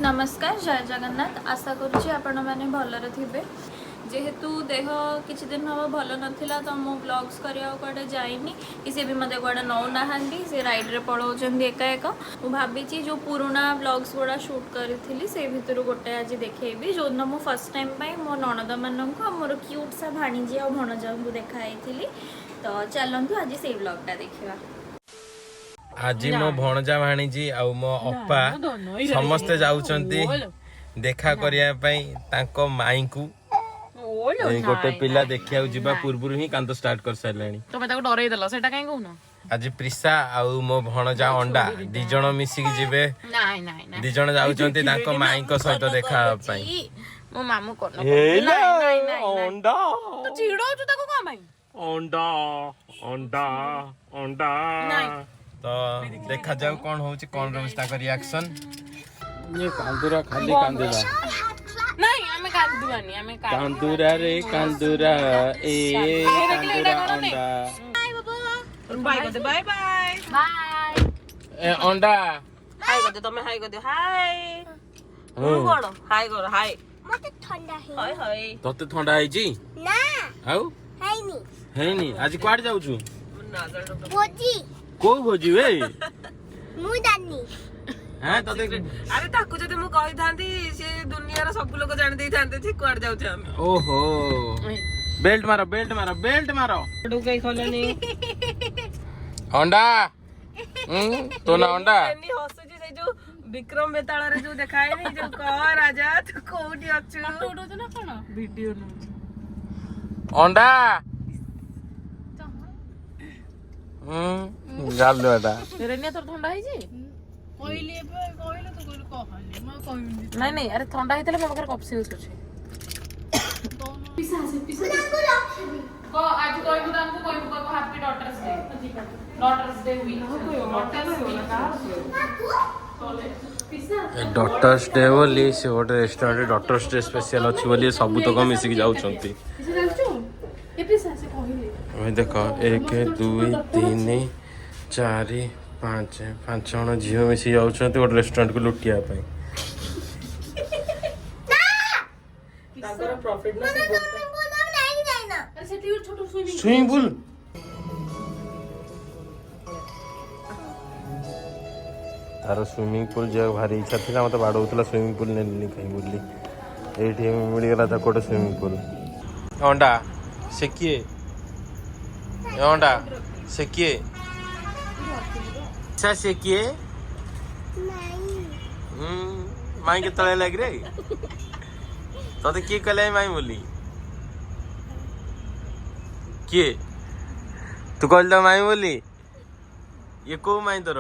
नमस्कार जय जगन्नाथ आशा करुँची आपण मैंने भलरे थे जेहेतु देह किछि दिन हम भल नाला तो मु ब्लॉग्स करिया कुआडे जाइनी कि सी भी मत कुआडे नौ ना सी राइड रे पलाउछन एका एक मु भावी जो पुराना ब्लॉग्स गुड़ा शूट करी से भितर गोटे आज देखेबी जो दिन मु फर्स्ट टाइम मो ननद मानक मोर क्यूट सा भाणीजी आ भणजा को देखाई तो चलतु आज से ब्लॉगटा देखा। आज मो भणजा भाणीजी आ मो अप्पा समस्ते जाउछंती देखा करिया पई तांको माई को गोटे पिला देखिया जीवा पूर्व ही कांद स्टार्ट कर सारलानी तमे ताको डरै देला सेटा काहे कहूनो आज प्रिसा आ मो भणजा अंडा दी जण मिसी के जिवे नाइ नाइ नाइ दी जण जाउछंती तांको माई को सहित देखा पई मो मामू कोन हेला अंडा तो चिड़ो छु ताको का भाई अंडा अंडा अंडा तो देखा जाऊ कौन होची कौन रोज ता रिएक्शन ये कांदुरा खाली कांदुरा नहीं हमें कांदुरानी हमें कांदुरा रे कांदुरा ए कांदुरा अंडा बाय कर दे बाय बाय बाय ए अंडा हाय कर दे तमे हाय कर दे हाय कोन हाय कर हाय मते ठंडा है हाय हाय तते ठंडा है जी ना आउ है नी आज क्वाड जाऊ छु भोजी को भोजी वे मु दानी हां तते अरे ताको जदि मु कहि थांती से दुनिया रा सब लोग जान देई थांते जे क्वाड जाउ छ हम ओहो बेल्ट मारो बेल्ट मारो बेल्ट मारो डुकै खोलनी अंडा तो ना अंडा एनी हसुजी से जो विक्रम बेताल रे जो देखाय नहीं जो कह राजा तू कोठी अछु फोटो उठो ना कोन वीडियो न अंडा गालो एटा रेनिया तोर ठंडा है जी कहले तो कहले म कहूँ नहीं नहीं अरे ठंडा हेतले मो बकर कप से छै पिसा को आज कोई को हमको कोई को happy daughters day week doctors day बोली से गोटे रेस्टोरेंट डॉक्टर्स डे स्पेशल अच्छी बोली सब तक मिसिक जाउछंती देख 1 2 3 4 5 5 जन झील मिसी जाउछंती गोटे रेस्टोरेंट को लुटिया पाई प्रॉफिट ना स्विमिंग पूल तार स्विमिंग पूल जो भारी इच्छा थी मत बाड़ होता स्विमिंग पूल ने कहीं बुली ये मिलगला था गोटे स्विमिंग पूल अंडा से किए अंडा से किए से किए माई के तले लग रे तो किए कले माई बोली किए तू कहल तो माई बोली ये को माई तोर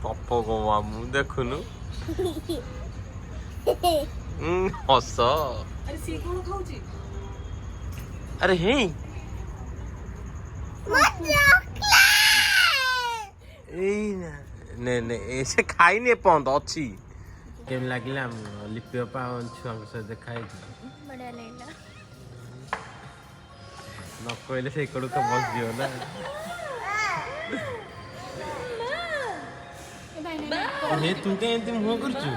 पप्पो को मामू देखुनु हस अरे सी कोन खाउची अरे हे ने ने ऐसे खाई नहीं पौंद अच्छी केम लागिला लिपियो पा छुआ से देखाई बड़ा लेला न कहले से कड़ू तो बस दियो ना हे तू के एंती मुंह करछु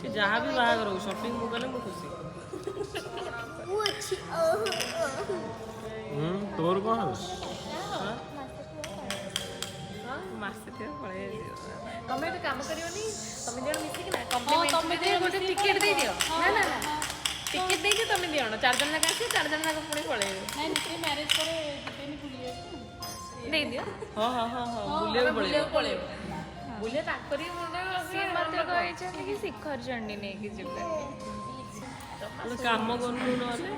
से जहां भी बाहर करो शॉपिंग मो गले मो खुशी वो अच्छी तोर को मस्त थे पळे तमे तो काम करियोनी तमे जण मिसी कि ना कॉम्प्लीमेंट तमे दे गोटे टिकट दे दियो ना ना ना टिकट दे के तमे दियोनो 4 जन लगा से 4 जन लगा पुणी पळे नहीं नहीं मैरिज करे दिपेनी पुलिए दे दियो हां हां हां हां बुले पळे बुले ताकरी मुंडे सी मत कहि छ कि शिखर चंडी ने कि जिबे काम कोनु नले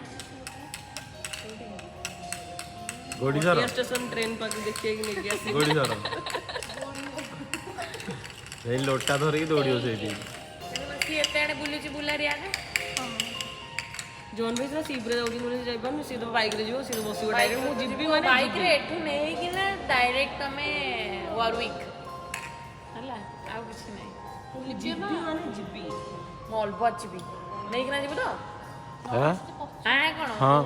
गोडी सर स्टेशन ट्रेन पाके देखिए कि नहीं गया गोडी सर ए लोटा धर के दौड़ियो सेठी सी एतेने बुली बुलारी आगे जोन भाई सीब्रे दौड़ी मुझे जाइबा मैं सीधो बाइक रे जो सीधो बसी डायरेक्ट मु जिबी माने बाइक रे एठू नहीं कि ना डायरेक्ट हमें वॉरविक हला आ कुछ नहीं जिबी माने जिबी मॉल बचबी नहीं कि ना जिबो तो हां हां कोन हां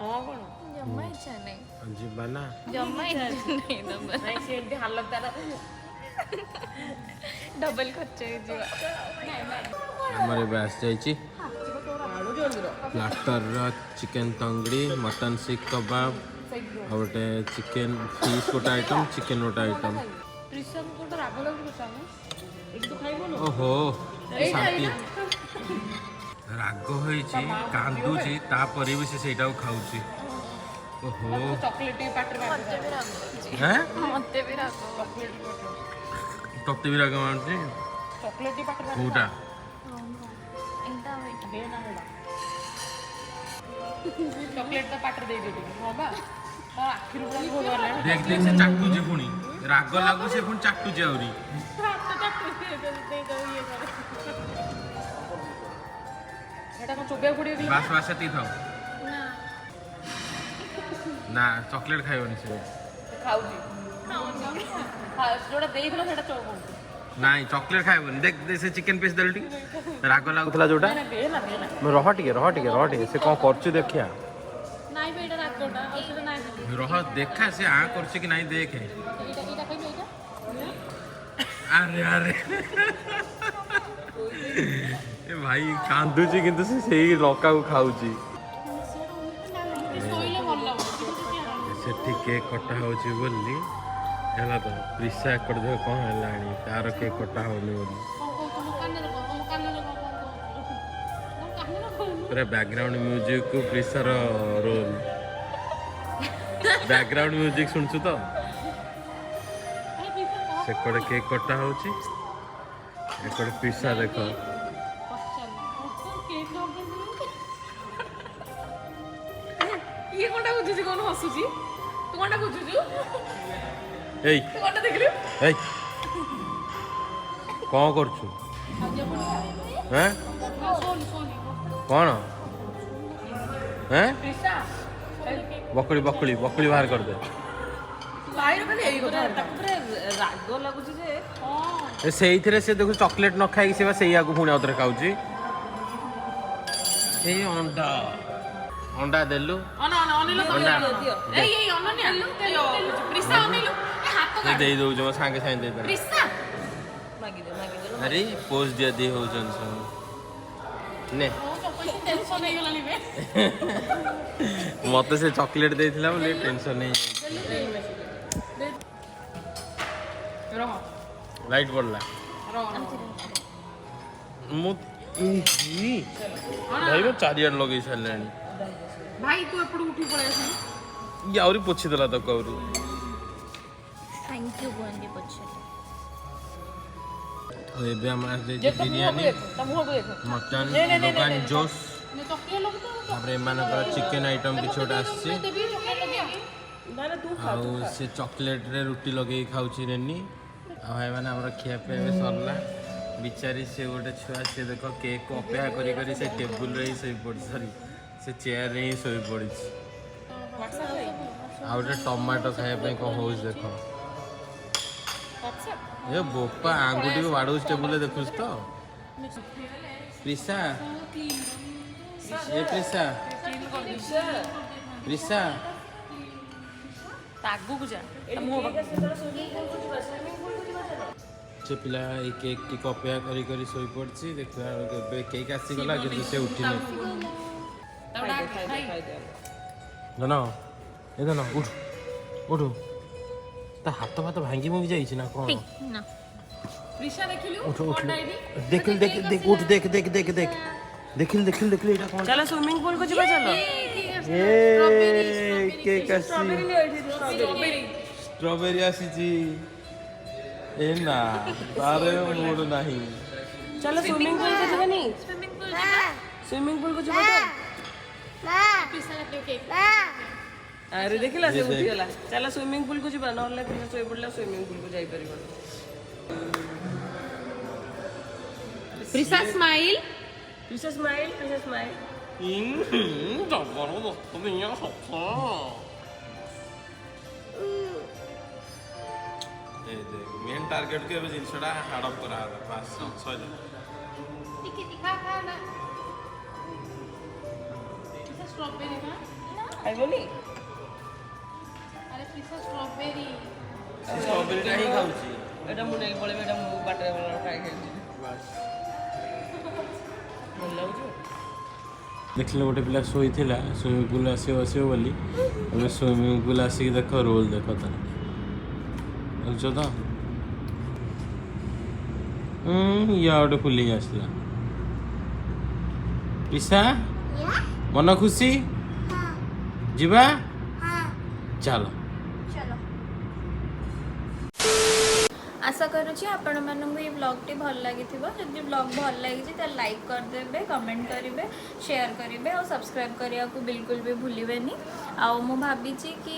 हां कोन ଜମା ଇଚ୍ଛା ନାହିଁ ଯିବା ନା ଜମା ଇଚ୍ଛା ନାହିଁ ଦବା ନାଇଁ ସେ ଏମିତି ହାଲତ ତାର ଡବଲ ଖର୍ଚ୍ଚ ହେଇଯିବ ଆମର ଏବେ ଆସିଯାଇଛି ପ୍ଲାଟରର ଚିକେନ ତଙ୍ଗଡ଼ି ମଟନ ଶିଖ କବାବ ଆଉ ଗୋଟେ ଚିକେନ ଫିସ୍ ଗୋଟେ ଆଇଟମ୍ ଚିକେନ ଗୋଟେ ଆଇଟମ୍ ଗୋଟେ ରାଗ ଲାଗୁଛି ପଚାରୁନ ଏଠି ତୁ ଖାଇବୁନୁ ଓହୋ ଶାନ୍ତି ରାଗ ହେଇଛି କାନ୍ଦୁଛି ତାପରେ ବି ସେ ସେଇଟାକୁ ଖାଉଛି ଓହୋ ଚକୋଲେଟ ଟିକେ ପାଟିରେ ମତେ ବି ରାଗ ଲାଗୁଛି ହାଁ ମତେ ବି ରାଗ ତତେ ବି ରାଗ ମାରୁଛି ଚକୋଲେଟ ଟିକେ ପାଟିରେ କୋଉଟା ଏଇଟା ଏଇଟା ଦେ ନା ହେଟା ଚକୋଲେଟ ତ ପାଟିରେ ଦେଇଦିଅ ଟିକେ ହଁ ବା ତା ଆଖିରୁ ପୁରା ଲୁହ ବାହାରିଲାଣି ଦେଖ ଦେଖ ସେ ଚାଟୁଛି ପୁଣି ରାଗ ଲାଗୁ ସେ ପୁଣି ଚାଟୁଛି ଆହୁରି ଏଟା କଣ ଚୋବେଇବାକୁ ପଡ଼ିବ ଟିକେ ବାସ୍ ବାସ୍ ସେତିକି ଥାଉ ନା ଚକୋଲେଟ ଖାଇବନି ସେ ଖାଉଛି ଯୋଉଟା ଦେଇଥିଲ ସେଟା ଚୋବଉଛି ନାଇଁ ଚକୋଲେଟ ଖାଇବନି ଦେଖ ଦେଖ ସେ ଚିକେନ ପିସ୍ ଦେଲୁ ଟିକେ ରାଗ ଲାଗୁଥିଲା ଯୋଉଟା ଦେ ନା ରହ ଟିକେ ସେ କ'ଣ କରୁଛି ଦେଖିଆ ନାଇଁ ବେ ଏଇଟା ରାଗଟା ଆଉ ସେଟା ନାଇଁ ରହ ଦେଖା ସେ ଆ କରୁଛି କି ନାଇଁ ଦେଖେ ଏଇଟା ଖାଇଲୁ ଏଇଟା ଆରେ ଆରେ ଏ ଭାଇ କାନ୍ଦୁଛି କିନ୍ତୁ ସେ ସେଇ ଲଙ୍କାକୁ ଖାଉଛି ଶୋଇଲେ ଭଲ ଲାଗୁଛି ସେଠି କେକ୍ କଟା ହଉଛି ବୋଲି ହେଲା ତ ପ୍ରିସା ଏକଡ଼ ଦେଖ କ'ଣ ହେଲାଣି ତାର କେକ୍ କଟା ହଉନି ବୋଲି ପୁରା ବ୍ୟାକଗ୍ରାଉଣ୍ଡ ମ୍ୟୁଜିକକୁ ପ୍ରିସାର ରୋଲ ବ୍ୟାକଗ୍ରାଉଣ୍ଡ ମ୍ୟୁଜିକ ଶୁଣୁଛୁ ତ ସେକଡ଼େ କେକ୍ କଟା ହଉଛି ଏକଡ଼େ ପ୍ରିସା ଦେଖ ଇଏ କଣଟା ବୁଝୁଛି କଣ ହସୁଛି ତୁ କଣଟା ବୁଝୁଛୁ ଏଇ ତୁ କଣଟା ଦେଖିଲୁ ଏଇ କ'ଣ କରୁଛୁ ହେଁ କ'ଣ ହେଁ ବକୁଳି ବାହାର କରିଦେ ରାଗ ଲାଗୁଛି ଯେ ସେଇଥିରେ ସେ ଦେଖୁ ଚକୋଲେଟ ନ ଖାଇକି ସେ ବା ସେଇଆକୁ ପୁଣି ଆଉଥରେ ଖାଉଛି ଏଇ ଅଣ୍ଡା ଦେଲୁ ଦେଇ ଦଉଛୁ ମୋ ସାଙ୍ଗେ ଦେଇଦେଲା ଆରେ ପୋଜ ଦିଆ ଦେଇ ହଉଛନ୍ତି ସବୁ ନେ ମତେ ସେ ଚକୋଲେଟ ଦେଇଥିଲା ବୋଲି ଟେନସନ ଲାଇଟ୍ ପଡିଲା ମୁଁ ଭାଇ ଚାରିଆଡେ ଲଗେଇ ସାରିଲାଣି ଭାଇ ତୁ ଏପଟୁ ଉଠି ପଳେଇ ଆସିଲୁ ଇଏ ଆହୁରି ପୋଛିଦେଲା ତାକୁ ଆହୁରି ଥ୍ୟାଙ୍କ ୟୁ କୁହନ୍ତି ପଛରେ ଆଉ ଏବେ ଆମର ଆସିଯାଇଛି ବିରିୟାନୀ ମଟନ ଦୋକାନ ଜୋସ୍ ତାପରେ ଏମାନଙ୍କର ଚିକେନ ଆଇଟମ୍ କିଛି ଗୋଟେ ଆସିଛି ଆଉ ସେ ଚକୋଲେଟରେ ରୁଟି ଲଗେଇକି ଖାଉଛି ରେନି ଆଉ ଭାଇମାନେ ଆମର ଖିଆପିଆ ଏବେ ସରିଲା ବିଚାରି ସେ ଗୋଟେ ଛୁଆ ସେ ଦେଖ କେକ୍ ଅପେକ୍ଷା କରି କରି ସେ ଟେବୁଲରେ ହିଁ ଶୋଇପଡ଼ିଛି ସରି ସେ ଚେୟାରରେ ହିଁ ଶୋଇପଡ଼ିଛି ଆଉ ଗୋଟେ ଟମାଟୋ ଖାଇବା ପାଇଁ କ'ଣ ହେଉଛି ଦେଖ ଏ ବୋପା ଆଙ୍ଗୁଠିକୁ ବାଡ଼ଉଛି ଟେବୁଲରେ ଦେଖୁଛୁ ତ ପ୍ରିସା ଏ ପ୍ରିସା ଆଗକୁ ଯା ସେ ପିଲା ଏଇ କେକ୍ ଟିକେ ଅପେକ୍ଷା କରି କରି ଶୋଇପଡ଼ିଛି ଦେଖିଲା ବେଳକୁ ଏବେ କେକ୍ ଆସିଗଲା କିନ୍ତୁ ସେ ଉଠିନି ଧନ ଏ ଧନ ଉଠୁ ତା ହାତ ଫାତ ଭାଙ୍ଗି ଭୁଙ୍ଗି ଯାଇଛି ନା କ'ଣ ଉଠ ଦେଖିଲୁ ଏଇଟା କ'ଣ चलो स्विमिंग पूल को ଯିବା चलो କେକ୍ ଆସିଛି ଷ୍ଟ୍ରବେରୀ ଆସିଛି ଏ ନା ତାର ମୁଡ୍ ନାହିଁ चलो स्विमिंग पूल को ଯିବାନି स्विमिंग पूल को ଯିବା ତ अरे देखिला से उठी गला चलो स्विमिंग पूल को ଯିବା नहले फिर सोई पड़ला स्विमिंग पूल को जाई परिबो प्रिसा स्माइल ଜବରଦସ୍ତ ଦୁନିଆ ସତ मेन टार्गेट के जिनसटा हाडअप करा बास सइला आई बोली स्ट्रॉबेरी स्ट्रॉबेरीटा ही खाଉଛି ଏଟା ମୁଁ ନେଇକି ପଳେଇବି ଏଟା ମୁଁ ବାଟରେ ଗଲା ଖାଇ ଖାଇଛି ଭଲ ଲାଗୁଛି ଦେଖିଲେ ଗୋଟେ ପିଲା ଶୋଇଥିଲା ସୁଇମିଂ ପୁଲ୍ ଆସିବ ବୋଲି ଏବେ ସୁଇମିଂ ପୁଲ୍ ଆସିକି ଦେଖ ରୋଲ୍ ଦେଖ ତାର ବୁଝୁଛ ତ ଇଏ ଗୋଟେ ଫୁଲିକି ଆସିଲା ପିସା ମନ ଖୁସି ଯିବା ଚାଲ आशा करुँची आपण मानक ये ब्लॉगटी भल लगी जब ब्लॉग भल लगी तो लाइक करदे कमेंट करेंगे शेयर करेंगे और सब्सक्राइब करने को बिल्कुल भी भूलें आउ मु भावी कि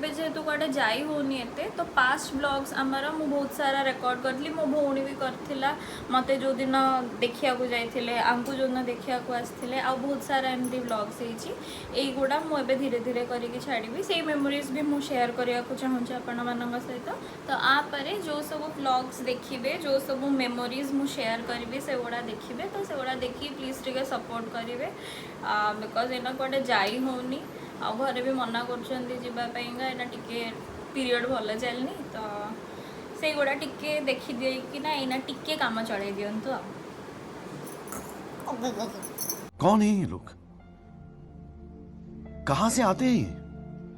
जेहेतु कड़े जाई होनी एते तो पास्ट ब्लॉग्स आमर मु बहुत सारा रेकॉर्ड करी मो भौणी भी करथिला मते जो दिन देखिया को जाइथिले आंकु जो दिन देखिया को आसथिले आ बहुत सारा एमती ब्लॉग्स होईची एगुडा मु एबे धीरे धीरे करके छाड़ीबी से मेमोरीज भी मु शेयर करिया को चाहूँगी आपण मानक सहित तो आ परे जो सब ब्लॉग्स देखिए जो सब मेमोरीज मु शेयर करी से गुड़ा देखिए तो से गुड़ा देखी प्लीज टे सपोर्ट करेंगे बिकज एना कड़े जाई होनी आ घरे भी मना करना टिके पीरियड भल चलनी तो से गुड़ा टिके देखी दे कि ना एना टिके काम चले दिंतु कौन है ये लोग कहाँ से आते हैं ये